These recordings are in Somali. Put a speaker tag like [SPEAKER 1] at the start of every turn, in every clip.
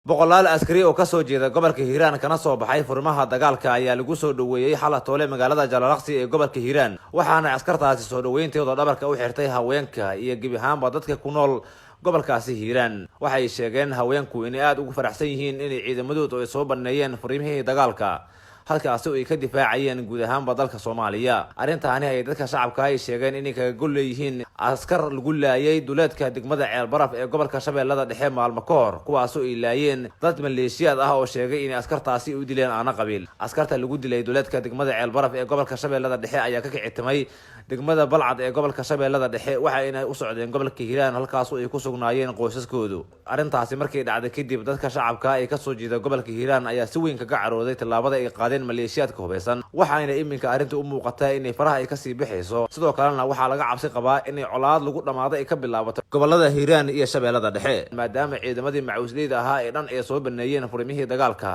[SPEAKER 1] boqolaal askari oo ka soo jeeda gobolka Hiiraan kana soo baxay furmaha dagaalka ayaa lagu soo dhaweeyay xalatoole magaalada Jalalaqsi ee gobolka Hiiraan waxaana askartaasi soo dhaweeyntooda dhabarka u xirtay haweenka iyo gebi ahaanba dadka ku nool gobolkaasi Hiiraan waxay sheegeen haweenku in aad ugu faraxsan yihiin in ciidamadoodu ay soo baneeyeen furmihii dagaalka halkaas oo ay ka difaacayeen guud ahaanba dalka Soomaaliya arintaani ay dadka shacabka ay sheegeen in kaga gol leeyihiin askar lagu laayay duleedka degmada Ceel Baraf ee gobolka Shabeellada Dhexe maalmo ka hor kuwaas oo ay laayeen dad maleeshiyad ah oo sheegay in askartaasi u dileen aana qabiil askarta lagu dilay duleedka degmada Ceel Baraf ee gobolka Shabeellada Dhexe ayaa ka kicitimay degmada Balcad ee gobolka Shabeellada Dhexe waxa ay u socdeen gobolka Hiiraan halkaas oo ay ku sugnaayeen qoysaskoodu arintaasi markii dhacday kadib dadka shacabka ay ka soo jeeda gobolka Hiiraan ayaa si weyn kaga carooday talaabada ay qaadeen maleeshiyadka hubeysan waxaana iminka arinta u muuqataa in faraha ay ka sii bixayso sidoo kalena waxa laga cabsi qabaa in colaad lagu dhamaado ay ka bilaabato gobolada Hiiraan iyo Shabeellada Dhexe maadaama ciidamadii macuusleyda ahaa ee dhan ay soo baneeyeen furmihii dagaalka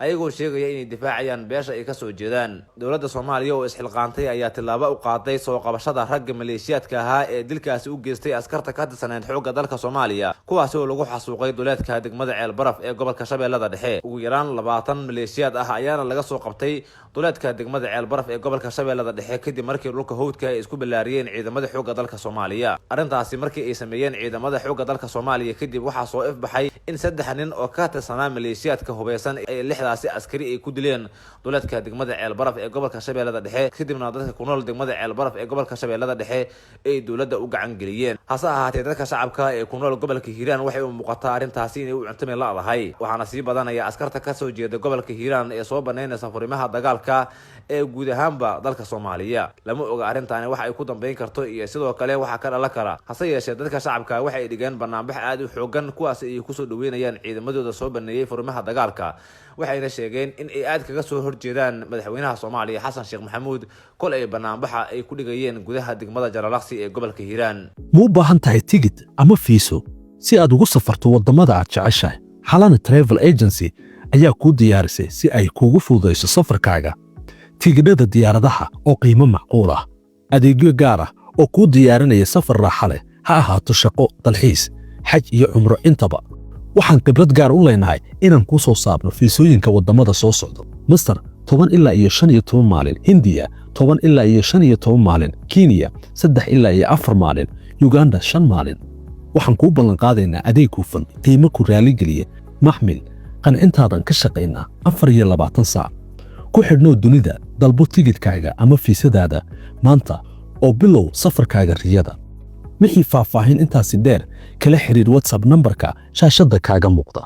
[SPEAKER 1] ayagoo sheegaya in difaacayaan beesha ay ka soo jeedaan dawladda Soomaaliya oo isxilqaantay ayaa tilaabo u qaaday soo qabashada rag maleeshiyadka ahaa ee dilkaasi u geystay askarta ka tirsan xoogga dalka Soomaaliya kuwaas oo lagu xasuuqay duleedka degmada Ceel Baraf ee gobolka Shabeellada Dhexe ugu yaraan 20 maleeshiyad ah ayaana laga soo qabtay duleedka degmada Ceel Baraf ee gobolka Shabeellada Dhexe kadib markii dhulka hawdka ay isku bilaariyeen ciidamada xoogga dalka Soomaaliya arintaasi markii ay sameeyeen ciidamada xoogga dalka Soomaaliya kadib waxa soo ifbaxay in 3 nin oo ka tirsanaa maleeshiyadka hubeysan ay lixdaasi askari ay ku dileen duleedka degmada Ceel Baraf ee gobolka Shabeellada Dhexe kadibna dadka ku nool degmada Ceel Baraf ee gobolka Shabeellada Dhexe ay dawladda u gacan galiyeen hase ahaatee dadka shacabka ee ku nool gobolka Hiiraan waxay u muuqataa arintaasi inay u cuntamay laadahay waxaana sii badanaya askarta ka soo jeeda gobolka Hiiraan ee soo baneynaysa furimaha dagaalka ee guud ahaanba dalka Soomaaliya lama oga arintaani waxa ay ku dambeyn karto iyo sidoo kale waxa ka dhalan kara hase yeeshee dadka shacabka waxay dhigeen barnaamij aad u xoogan kuwaas ay ku soo dhaweynayaan ciidamadooda soo baneeyay furimaha dagaalka waxayna sheegeen in ay aad kaga soo horjeedaan madaxweynaha Soomaaliya Xasan Sheekh Maxamuud kol ay barnaamijka ay ku dhigayeen gudaha degmada Jalalaqsi ee gobolka Hiiraan
[SPEAKER 2] muu baahan tahay tigid ama fiiso si aad ugu safarto wadamada aad jeceshahay Xalana Travel Agency ayaa ku diyaarisay si ay kuugu fududeyso safarkaaga tigidhada diyaaradaha oo qiimo macquul ah adeegyo gaar ah oo ku diyaarinaya safar raaxo leh ha ahaato shaqo dalxiis xaj iyo umro intaba waxaan khibrad gaar u leenahay inaan ku soo saabno fiisooyinka wadamada soo socdo Masar 10 ilaa iyo 15 maalin Hindiya 10 ilaa iyo 15 maalin Kenya 3 ilaa iyo 4 maalin Uganda 5 maalin waxaan ku ballan qaadaynaa adeeg hufan qiimo ku raali geliya maxmil qancintaadan ka shaqeynaa 24 saac ku xidhno dunida dalbo tigidhkaaga ama fiisadaada maanta oo bilow safarkaaga riyada wixii faahfaahin intaasi dheer kala xiriir WhatsApp numberka shaashada kaaga muuqda